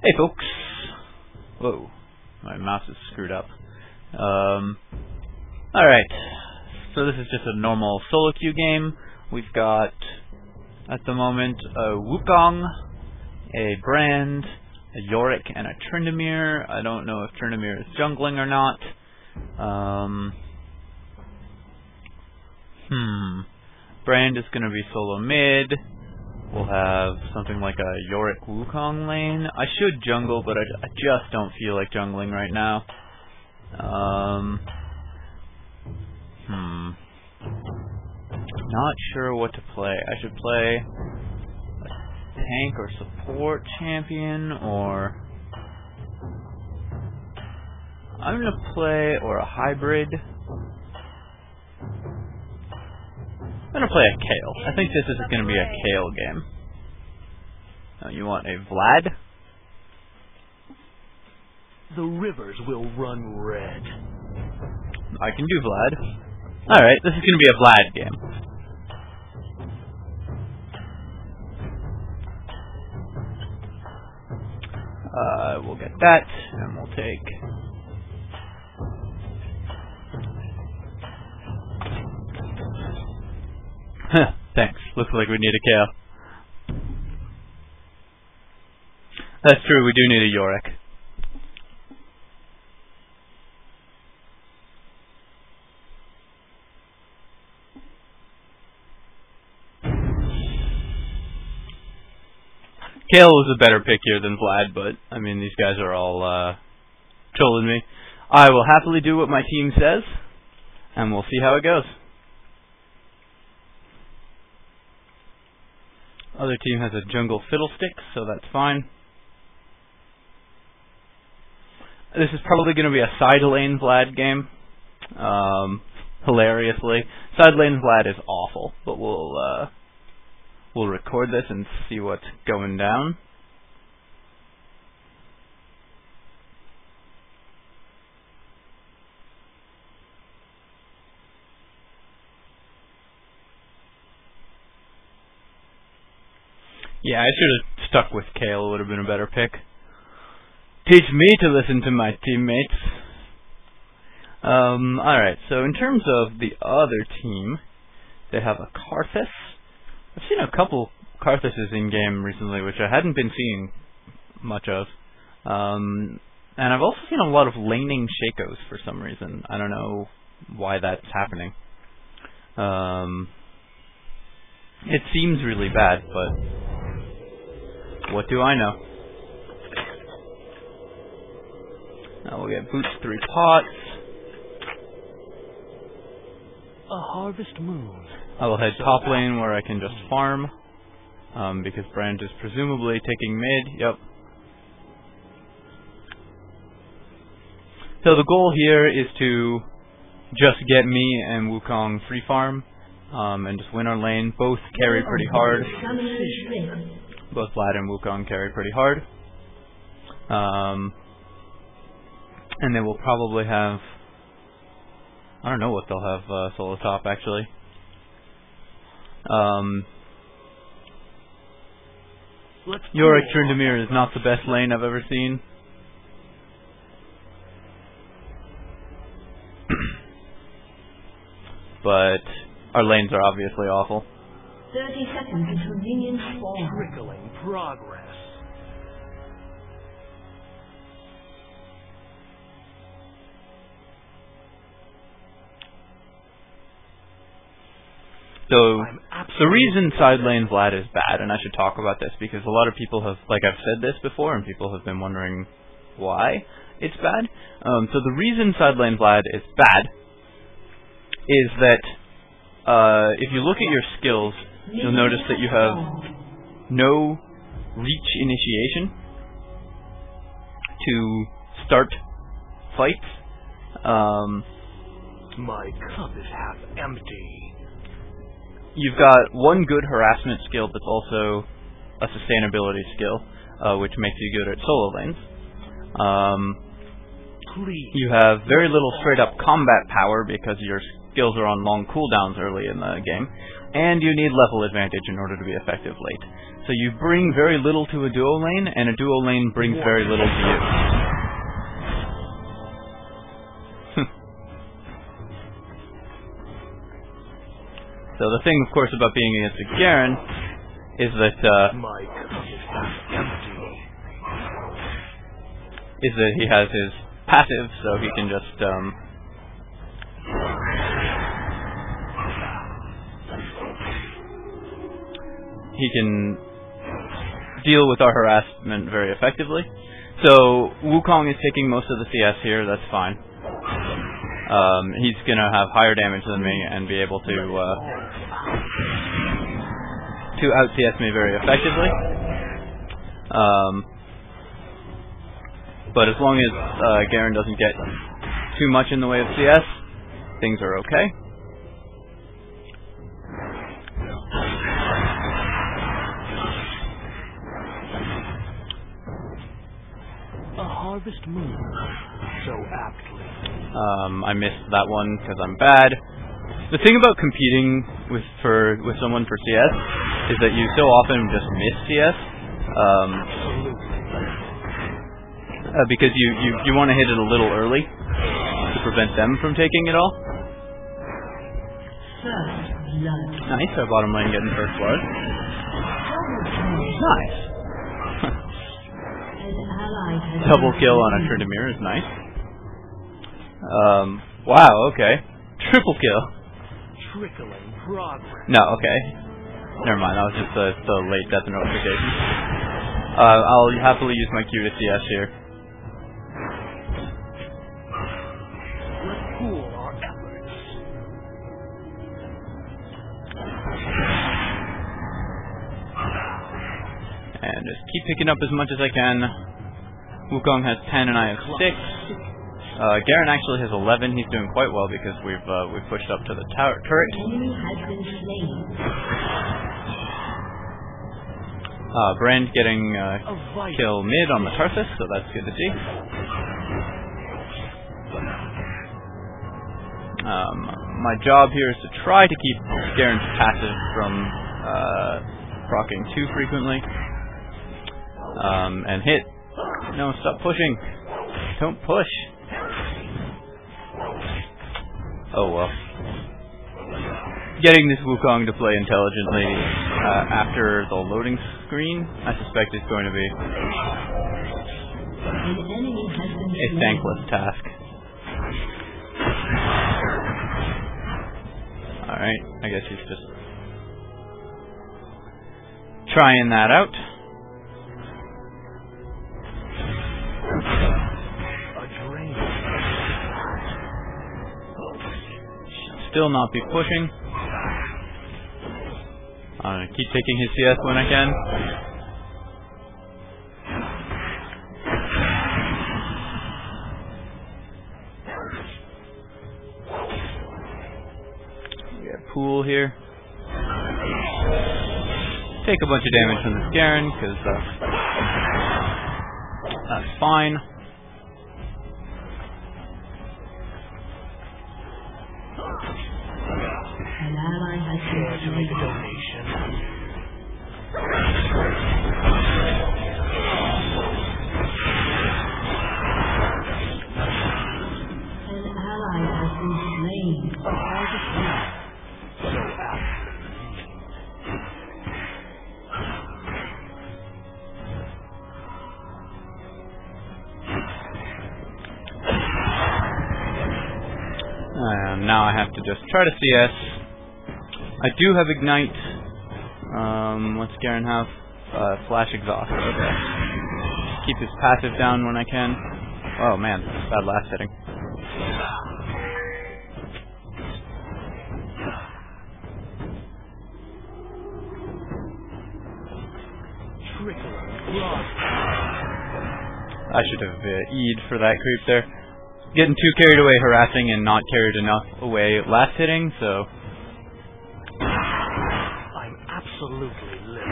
Hey folks! Whoa, my mouse is screwed up. Alright, so this is just a normal solo queue game. We've got, at the moment, a Wukong, a Brand, a Yorick, and a Tryndamere. I don't know if Tryndamere is jungling or not. Brand is going to be solo mid. We'll have something like a Yorick Wukong lane. I should jungle, but I just don't feel like jungling right now. Not sure what to play. I should play a tank or support champion, or I'm gonna play, or a hybrid. I'm gonna play a Kale. I think this is gonna be a Kale game. You want a Vlad? The rivers will run red. I can do Vlad. Alright, this is gonna be a Vlad game. We'll get that, and we'll take... Thanks. Looks like we need a Kale. That's true, we do need a Yorick. Kale was a better pick here than Vlad, but, I mean, these guys are all, trolling me. I will happily do what my team says, and we'll see how it goes. Other team has a jungle fiddlesticks, so that's fine. This is probably going to be a side lane Vlad game. Hilariously. Side lane Vlad is awful, but we'll record this and see what's going down. Yeah, I should have stuck with Kale. It would have been a better pick. Teach me to listen to my teammates. Alright, so in terms of the other team, they have a Karthus. I've seen a couple Karthuses in game recently, which I hadn't been seeing much of. And I've also seen a lot of laning Shakos for some reason. I don't know why that's happening. It seems really bad, but what do I know? Now we'll get boots 3 pots. A harvest moon. I will head top lane where I can just farm, because Brand is presumably taking mid. Yep. So the goal here is to just get me and Wukong free farm, and just win our lane. Both carry pretty hard. Both Vlad and Wukong carry pretty hard. And they will probably have... I don't know what they'll have solo top, actually. Yorick Tryndamere is not the best lane I've ever seen. But our lanes are obviously awful. 30 seconds until minions spawn. Trickling progress. So, the reason side lane Vlad is bad, and I should talk about this, because a lot of people have, like I've said this before, and people have been wondering why it's bad. So the reason side lane Vlad is bad is that if you look at your skills, you'll notice that you have no reach initiation to start fights. My cup is half empty. You've got one good harassment skill that's also a sustainability skill, which makes you good at solo lanes. You have very little straight up combat power because your skills are on long cooldowns early in the game, and you need level advantage in order to be effective late. So you bring very little to a duo lane, and a duo lane brings very little to you. So the thing, of course, about being against a Garen is that My cup is half empty. he has his passive, so he can just he can deal with our harassment very effectively. So Wukong is taking most of the CS here. That's fine. He's gonna have higher damage than me and be able to out CS me very effectively. But as long as Garen doesn't get too much in the way of CS, things are okay. A harvest moon, so aptly. I missed that one because I'm bad. The thing about competing with someone for CS is that you so often just miss CS. Because you want to hit it a little early to prevent them from taking it all. First blood. Nice, our bottom lane getting first blood. Nice. An ally has Double kill on a Vladimir is nice. Wow, okay. Triple kill. Trickling progress. No, okay. Never mind, that was just the late death notification. I'll happily use my Q to CS here. Let's pool our efforts. And just keep picking up as much as I can. Wukong has 10 and I have 6. Garen actually has 11. He's doing quite well because we've pushed up to the turret. enemy has been slain. Brand getting kill mid on the Tarsus, so that's good to see. My job here is to try to keep Garen's passive from proccing too frequently. And hit. No, stop pushing. Don't push. Oh well. Getting this Wukong to play intelligently after the loading screen, I suspect is going to be An enemy has been a thankless task. Alright, I guess he's just trying that out. Still not be pushing. I'm gonna keep taking his CS when I can. We got pool here. Take a bunch of damage from this Garen, because that's fine. An ally has been To make a slain. donation. An ally has been slain. A harvest moon, so aptly. Now I have to just try to CS. I do have Ignite. What's Garen have? Flash Exhaust. Okay. Keep his passive down when I can. Oh man, bad last hitting. I should have E'd for that creep there. Getting too carried away harassing and not carried enough away last hitting, so... I'm absolutely lit.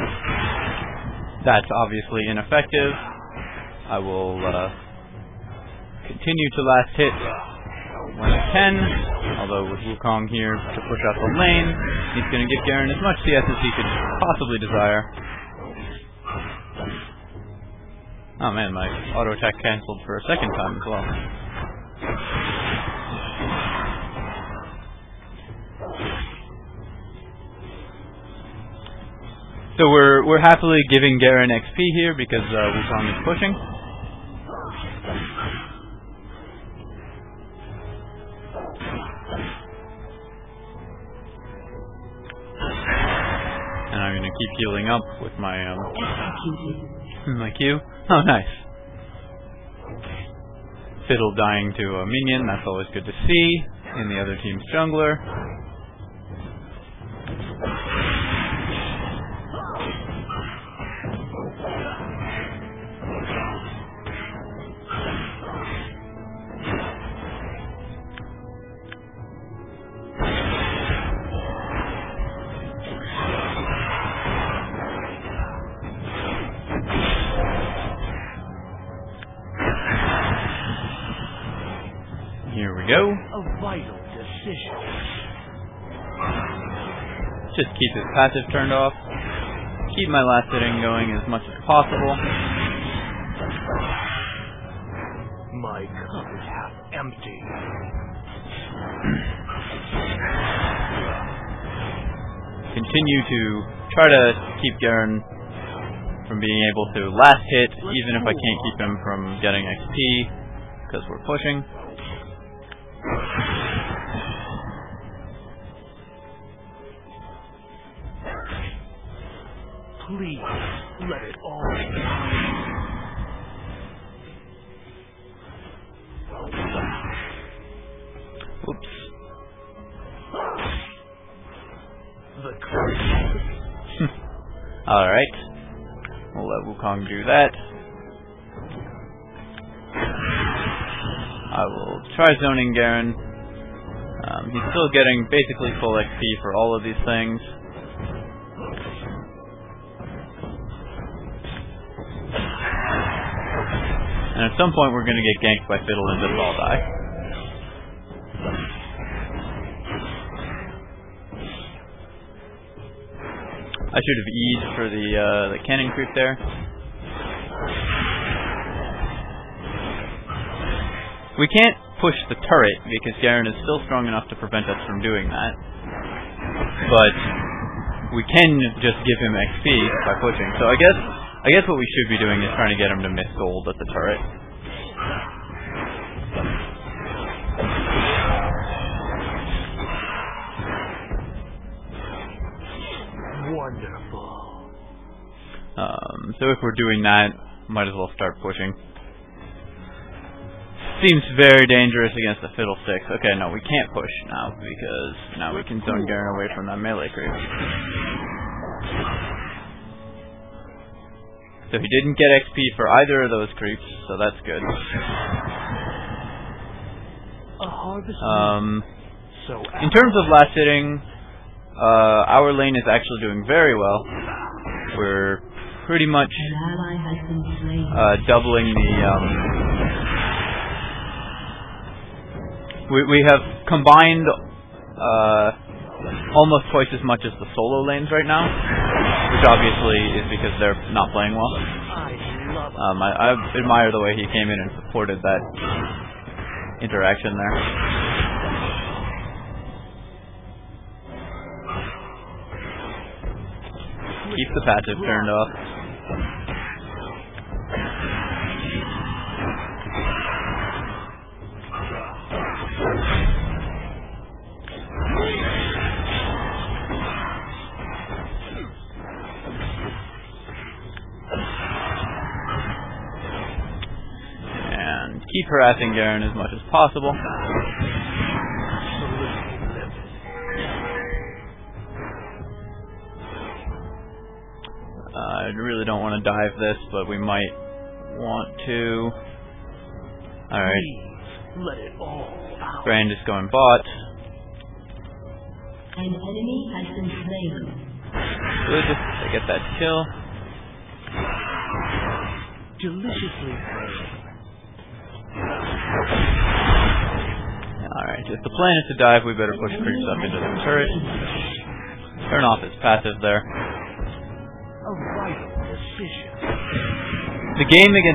That's obviously ineffective. I will continue to last hit when I can. Although with Wukong here to push out the lane, he's going to give Garen as much CS as he could possibly desire. Oh man, my auto attack cancelled for a second time as well. So we're happily giving Garen XP here because Wukong is pushing. And I'm gonna keep healing up with my my Q. Oh, nice. Fiddle dying to a minion. That's always good to see in the other team's jungler. Here we go. A vital decision. Just keep his passive turned off. Keep my last hitting going as much as possible. My cup is half empty. Continue to try to keep Garen from being able to last hit, even if I can't keep him from getting XP, because we're pushing. Please, let it all out. Oops. The curse. Alright. We'll let Wukong do that. I will try zoning Garen. He's still getting basically full XP for all of these things. And at some point we're going to get ganked by Fiddle and just all die. I should have E'd for the cannon creep there. We can't push the turret because Garen is still strong enough to prevent us from doing that. But we can just give him XP by pushing. So I guess what we should be doing is trying to get him to miss gold at the turret. Wonderful. So if we're doing that, might as well start pushing. Seems very dangerous against the Fiddlesticks. Okay, no, we can't push now because now we can zone Garen away from that melee creep. So he didn't get XP for either of those creeps, so that's good. A harvest. In terms of last hitting, our lane is actually doing very well. We're pretty much doubling the we have combined almost twice as much as the solo lanes right now, which obviously is because they're not playing well. I admire the way he came in and supported that interaction there. Keep the passive turned off. And keep harassing Garen as much as possible. I really don't want to dive this, but we might want to. Alright. Let it all out. Brand is going bot. An enemy has been slain. Good. I get that kill. Deliciously Alright, if the plan is to dive, we better push creeps up into the turret. Turn off his passive there. A vital decision. The game against